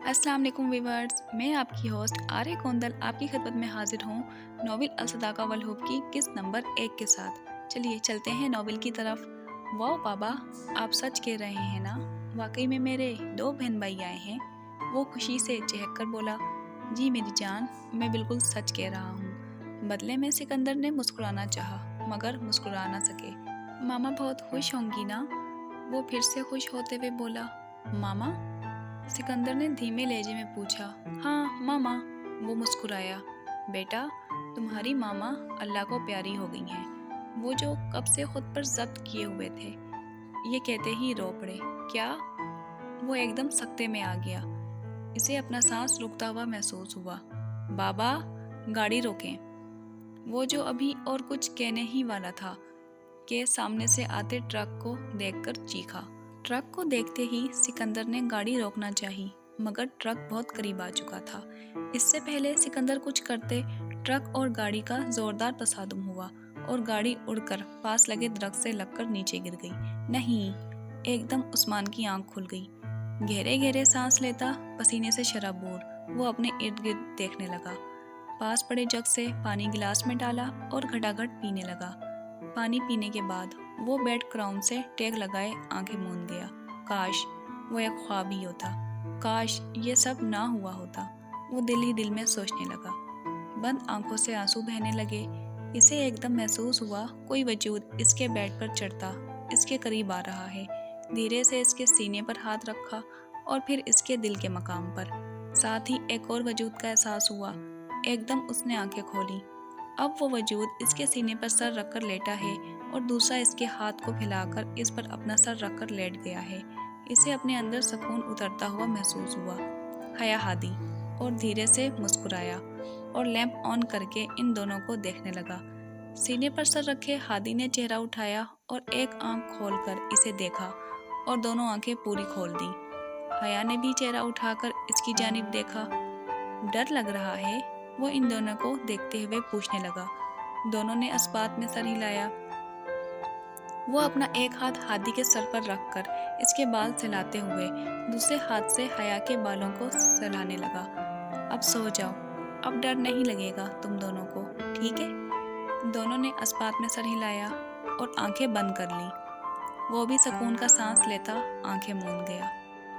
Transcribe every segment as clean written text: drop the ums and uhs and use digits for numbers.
अस्सलाम वालेकुम व्यूअर्स, मैं आपकी होस्ट आर्य कोंदल आपकी खिदमत में हाजिर हूँ नॉवेल अलसदाका वलहूब की किस्त नंबर 1 के साथ। चलिए चलते हैं नॉवेल की तरफ। वाह बाबा, आप सच कह रहे हैं ना? वाकई में मेरे 2 बहन भाई आए हैं। वो खुशी से चहक कर बोला, जी मेरी जान, मैं बिल्कुल सच कह रहा हूँ। बदले में सिकंदर ने मुस्कुराना चाहा मगर मुस्कुरा ना सके। मामा बहुत खुश होंगी ना? वो फिर से खुश होते हुए बोला, मामा? सिकंदर ने धीमे लहजे में पूछा। हाँ मामा, वो मुस्कुराया। बेटा, तुम्हारी मामा अल्लाह को प्यारी हो गई हैं। वो जो कब से खुद पर जब्त किए हुए थे। ये कहते ही रो पड़े। क्या? वो एकदम सकते में आ गया। इसे अपना सांस रुकता हुआ महसूस हुआ। बाबा, गाड़ी रोकें। वो जो अभी और कुछ कहने ही वाला था के सामने से आते ट्रक को देखकर चीखा। ट्रक को देखते ही सिकंदर ने गाड़ी रोकना चाही, मगर ट्रक बहुत करीब आ चुका था। इससे पहले सिकंदर कुछ करते, ट्रक और गाड़ी का जोरदार तसादुम हुआ और गाड़ी उड़कर पास लगे दरख्त से लगकर नीचे गिर गई। नहीं! एकदम उस्मान की आंख खुल गई। गहरे गहरे सांस लेता, पसीने से शराबोर, वो अपने इर्द गिर्द देखने लगा। पास पड़े जग से पानी गिलास में डाला और घटाघट पीने लगा। पानी पीने के बाद वो बेड क्राउन से टेक लगाए आंखें मूंद गया। काश वो एक ख्वाब ही होता, काश ये सब ना हुआ होता। वो दिल ही दिल में सोचने लगा। बंद आंखों से आंसू बहने लगे। इसे एकदम महसूस हुआ कोई वजूद इसके बेड पर चढ़ता, इसके करीब आ रहा है। धीरे से इसके सीने पर हाथ रखा और फिर इसके दिल के मकाम पर। साथ ही एक और वजूद का एहसास हुआ। एकदम उसने आंखें खोली। अब वो वजूद इसके सीने पर सर रखकर लेटा है और दूसरा इसके हाथ को फैलाकर इस पर अपना सर रखकर लेट गया है। इसे अपने अंदर सुकून उतरता हुआ महसूस हुआ। हया हादी, और धीरे से मुस्कुराया और लैंप ऑन करके इन दोनों को देखने लगा। सीने पर सर रखे हादी ने चेहरा उठाया और एक आंख खोलकर इसे देखा और दोनों आंखें पूरी खोल दी। हया ने भी चेहरा उठाकर इसकी जानिब देखा। डर लग रहा है? वो इन दोनों को देखते हुए पूछने लगा। दोनों ने इस्बात में सर हिलाया। वो अपना एक हाथ हादी के सर पर रखकर इसके बाल सहलाते हुए दूसरे हाथ से हया के बालों को सहलाने लगा। अब सो जाओ, अब डर नहीं लगेगा तुम दोनों को, ठीक है? दोनों ने इस्बात में सर हिलाया और आंखें बंद कर ली। वो भी सुकून का सांस लेता आंखें मूंद गया।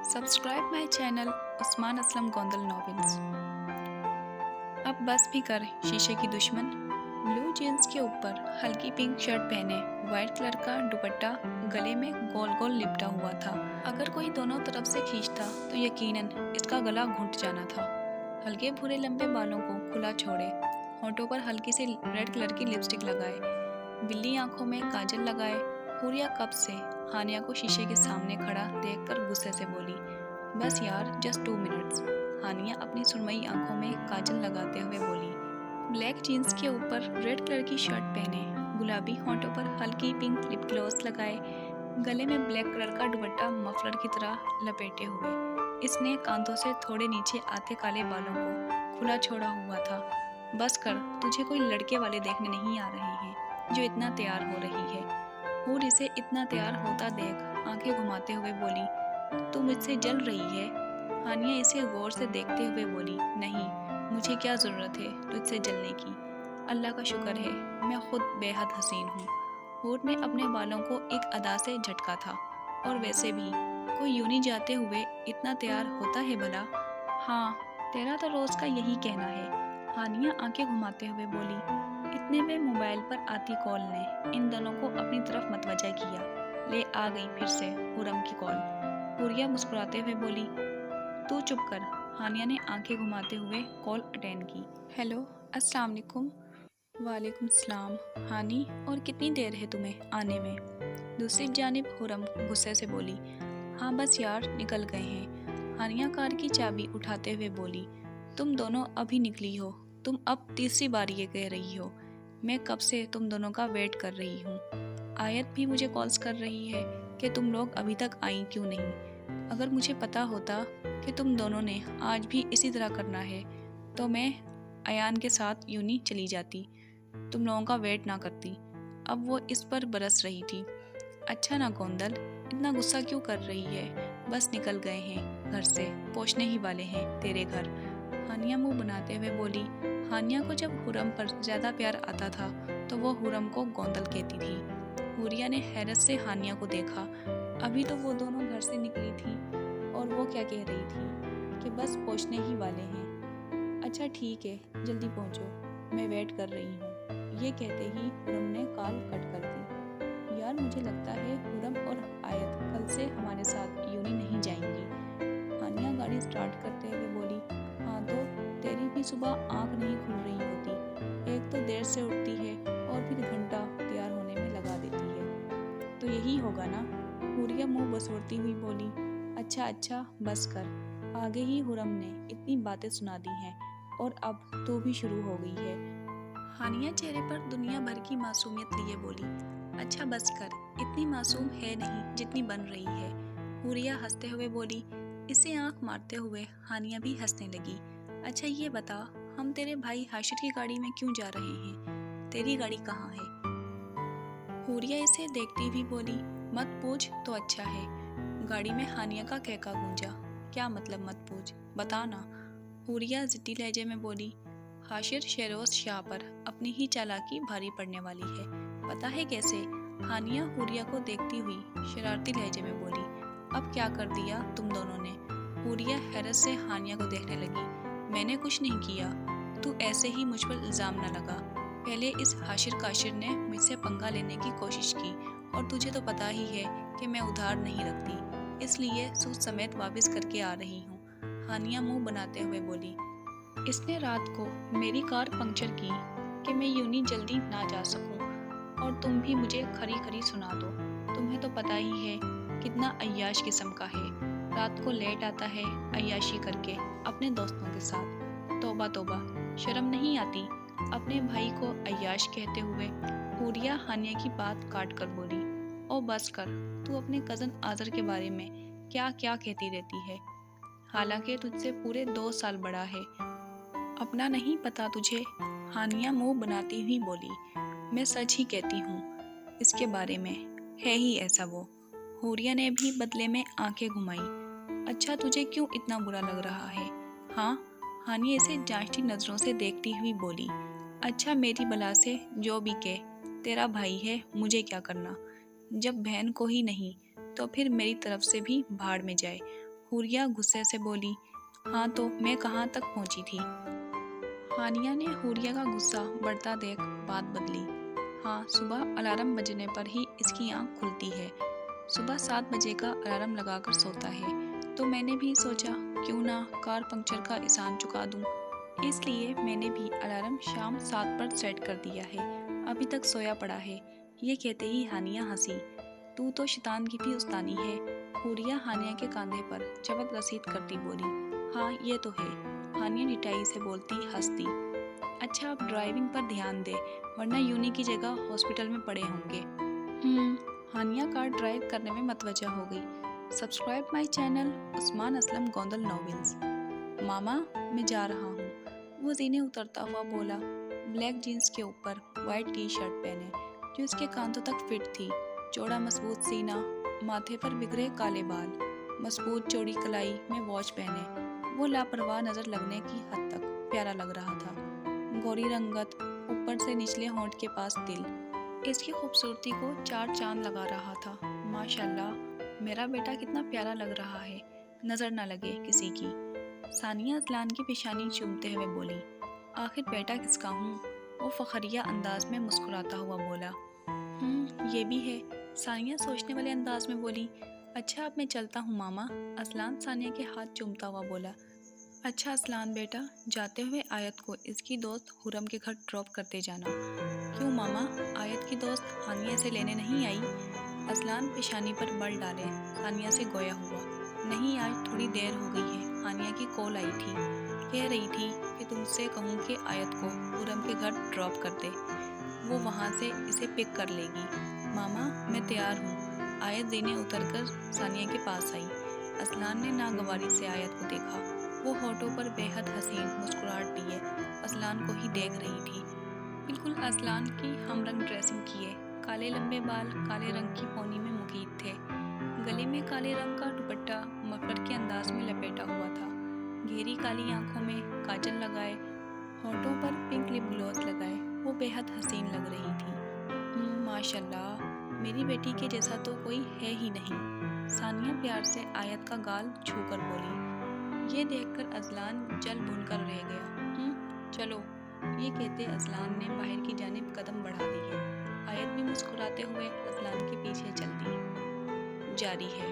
Subscribe my channel Usman Aslam Gondal novels. अब बस भी कर शीशे की दुश्मन। ब्लू जीन्स के ऊपर हल्की पिंक शर्ट पहने, व्हाइट कलर का दुपट्टा गले में गोल गोल लिपटा हुआ था। अगर कोई दोनों तरफ से खींचता तो यकीनन इसका गला घुट जाना था। हल्के भूरे लंबे बालों को खुला छोड़े, होठों पर हल्की सी रेड कलर की लिपस्टिक लगाए, बिल्ली आंखों में काजल लगाए, हुरिया कब से हानिया को शीशे के सामने खड़ा देखकर गुस्से से बोली, बस यार, जस्ट 2 मिनट्स। हानिया अपनी सुरमई आंखों में काजल लगाते हुए बोली। ब्लैक जीन्स के ऊपर रेड कलर की शर्ट पहने, गुलाबी होंठों पर हल्की पिंक लिप ग्लॉस लगाए, गले में ब्लैक कलर का दुपट्टा मफलर की तरह लपेटे हुए, इसने कांधों से थोड़े नीचे आते काले बालों को खुला छोड़ा हुआ था। बस कर, तुझे कोई लड़के वाले देखने नहीं आ रहे हैं जो इतना तैयार हो रही है। हूर इसे इतना तैयार होता देख आंखें घुमाते हुए बोली, तू मुझसे जल रही है? हानिया इसे गौर से देखते हुए बोली, नहीं, मुझे क्या ज़रूरत है तुझसे जलने की। अल्लाह का शुक्र है मैं खुद बेहद हसीन हूँ। हूर ने अपने बालों को एक अदा से झटका था। और वैसे भी कोई यूं जाते हुए इतना तैयार होता है भला? हाँ, तेरा तो रोज़ का यही कहना है। हानिया आंखें घुमाते हुए बोली। इतने में मोबाइल पर आती कॉल ने इन दोनों को अपनी तरफ मतवजा किया। ले आ गई फिर से हुरम की कॉल। हुरिया मुस्कुराते हुए बोली, तू चुप कर। हानिया ने आंखें घुमाते हुए कॉल अटेंड की। हेलो, अस्सलाम वालेकुम। वालेकुम सलाम। हानी, और कितनी देर है तुम्हें आने में? दूसरी जानिब हुरम गुस्से से बोली, हाँ बस यार, निकल गए हैं। हानिया कार की चाबी उठाते हुए बोली, तुम दोनों अभी निकली हो? तुम अब तीसरी बार ये कह रही हो। मैं कब से तुम दोनों का वेट कर रही हूँ। आयत भी मुझे कॉल्स कर रही है कि तुम लोग अभी तक आई क्यों नहीं। अगर मुझे पता होता कि तुम दोनों ने आज भी इसी तरह करना है तो मैं अयान के साथ यूं ही चली जाती, तुम लोगों का वेट ना करती। अब वो इस पर बरस रही थी। अच्छा ना गोंदल, इतना गुस्सा क्यों कर रही है? बस निकल गए हैं घर से, पहुँचने ही वाले हैं तेरे घर। हानिया मुंह बनाते हुए बोली। हानिया को जब हुरम पर ज़्यादा प्यार आता था तो वो हुरम को गोंदल कहती थी। हुरिया ने हैरत से हानिया को देखा। अभी तो वो दोनों घर से निकली थी और वो क्या कह रही थी कि बस पहुँचने ही वाले हैं। अच्छा ठीक है, जल्दी पहुँचो, मैं वेट कर रही हूँ। ये कहते ही हुरम ने कॉल कट कर दी। यार मुझे लगता है हुरम और आयत कल से हमारे साथ यूनी नहीं जाएंगी। हानिया गाड़ी स्टार्ट करते हुए बोली। हाँ तो तेरी भी सुबह आँख नहीं खुल रही होती, एक तो देर से उठती है और फिर घंटा तैयार होने में लगा देती है। तो यही होगा ना, हुरिया मुँह बसोरती हुई बोली। अच्छा अच्छा बस कर, आगे ही हुरम ने इतनी बातें सुना दी हैं और अब तो भी शुरू हो गई है। हानिया चेहरे पर दुनिया भर की मासूमियत लिए बोली। अच्छा बस कर, इतनी मासूम है नहीं जितनी बन रही है। हुरिया हंसते हुए बोली। इसे आंख मारते हुए हानिया भी हंसने लगी। अच्छा ये बता, हम तेरे भाई हाशिर की गाड़ी में क्यों जा रहे हैं? तेरी गाड़ी कहाँ है? हुरिया इसे देखती भी बोली। मत पूछ तो अच्छा है। गाड़ी में हानिया का कहका गूंजा। क्या मतलब मत पूछ, बता ना। हुरिया जिद्दी लहजे में बोली। हाशिर शेरोज शाह पर अपनी ही चालाकी भारी पड़ने वाली है, पता है कैसे? हानिया हुरिया को देखती हुई शरारती लहजे में बोली। अब क्या कर दिया तुम दोनों ने? हुरिया हैरत से हानिया को देखने लगी। मैंने कुछ नहीं किया, तू ऐसे ही मुझ पर इल्ज़ाम न लगा। पहले इस हाशिर काशिर ने मुझसे पंगा लेने की कोशिश की और तुझे तो पता ही है कि मैं उधार नहीं रखती, इसलिए सूद समेत वापस करके आ रही हूँ। हानिया मुंह बनाते हुए बोली। इसने रात को मेरी कार पंक्चर की कि मैं यूं ही जल्दी ना जा सकूं और तुम भी मुझे खरी खरी सुना दो। तुम्हें तो पता ही है कितना अय्याश किस्म का है, रात को लेट आता है अय्याशी करके अपने दोस्तों के साथ। तौबा तौबा, शर्म नहीं आती अपने भाई को अय्याश कहते हुए? हुरिया हानिया की बात काट कर बोली। ओ बस कर, तू अपने कज़न आज़र के बारे में क्या क्या कहती रहती है, हालांकि तुझसे पूरे 2 साल बड़ा है, अपना नहीं पता तुझे? हानिया मुंह बनाती हुई बोली। मैं सच ही कहती हूँ इसके बारे में, है ही ऐसा वो। हुरिया ने भी बदले में आंखें घुमाई। अच्छा तुझे क्यों इतना बुरा लग रहा है? हाँ, हानिया इसे जांचती नज़रों से देखती हुई बोली। अच्छा मेरी बला से जो भी कहे, तेरा भाई है, मुझे क्या करना? जब बहन को ही नहीं तो फिर मेरी तरफ से भी भाड़ में जाए। हुरिया गुस्से से बोली। हाँ तो मैं कहाँ तक पहुँची थी? हानिया ने हुरिया का गुस्सा बढ़ता देख बात बदली। हाँ, सुबह अलार्म बजने पर ही इसकी आँख खुलती है। सुबह 7 बजे का अलार्म लगाकर सोता है, तो मैंने भी सोचा क्यों ना कार पंक्चर का एहसान चुका दूं। इसलिए मैंने भी अलार्म शाम 7 पर सेट कर दिया है, अभी तक सोया पड़ा है। ये कहते ही हानिया हंसी। तू तो शैतान की भी उस्तानी है। हुरिया हानिया के कंधे पर चबक रसीद करती बोली। हाँ ये तो है, हानिया निटाई से बोलती हंसती। अच्छा अब ड्राइविंग पर ध्यान दे, वरना यूनी की जगह हॉस्पिटल में पड़े होंगे। हानिया कार ड्राइव करने में मतवजा हो गई। Subscribe my channel Usman Aslam Gondal novels. मामा मैं जा रहा हूँ, वो जीने उतरता हुआ बोला। ब्लैक जीन्स के ऊपर वाइट टी शर्ट पहने जो इसके कांधों तक फिट थी, चौड़ा मजबूत सीना, माथे पर बिखरे काले बाल, मजबूत चौड़ी कलाई में वॉच पहने वो लापरवाह नजर लगने की हद तक प्यारा लग रहा था। गोरी रंगत, ऊपर से निचले होंठ के पास तिल, इसकी खूबसूरती को 4 चांद लगा रहा था। माशाल्लाह, मेरा बेटा कितना प्यारा लग रहा है, नजर न लगे किसी की। सानिया अजलान की पेशानी चूमते हुए बोली। आखिर बेटा किसका हूँ? वो फखरिया अंदाज में मुस्कुराता हुआ बोला। ये भी है, सानिया सोचने वाले अंदाज में बोली। अच्छा अब मैं चलता हूँ मामा, असलान सानिया के हाथ चूमता हुआ बोला। अच्छा असलान बेटा, जाते हुए आयत को इसकी दोस्त हुरम के घर ड्रॉप करते जाना। क्यों मामा, आयत की दोस्त हानिया से लेने नहीं आई? असलान पेशानी पर बल डाले हानिया से गोया हुआ। नहीं, आज थोड़ी देर हो गई है, हानिया की कॉल आई थी, कह रही थी कि तुमसे कहूँ कि आयत को हुरम के घर ड्रॉप कर दे, वो वहाँ से इसे पिक कर लेगी। मामा मैं तैयार हूँ। आयत देने उतरकर सानिया के पास आई। असलान ने नागवारी से आयत को देखा। वो होठों पर बेहद हसीन मुस्कुराहट लिए असलान को ही देख रही थी। बिल्कुल असलान की हमरंग ड्रेसिंग किए, काले लंबे बाल काले रंग की पोनी में मुकीद थे, गले में काले रंग का दुपट्टा मफलर के अंदाज में लपेटा हुआ था। गहरी काली आंखों में काजल लगाए, होठों पर पिंक लिप ग्लॉस लगाए वो बेहद हसीन लग रही थी। माशाल्लाह, मेरी बेटी के जैसा तो कोई है ही नहीं, सानिया प्यार से आयत का गाल छूकर बोली। ये देखकर अजलान जल भुन कर रह गया। चलो, ये कहते अजलान ने बाहर की जानिब कदम बढ़ा दिए। आयत भी मुस्कुराते हुए अजलान के पीछे चल दी। जारी है।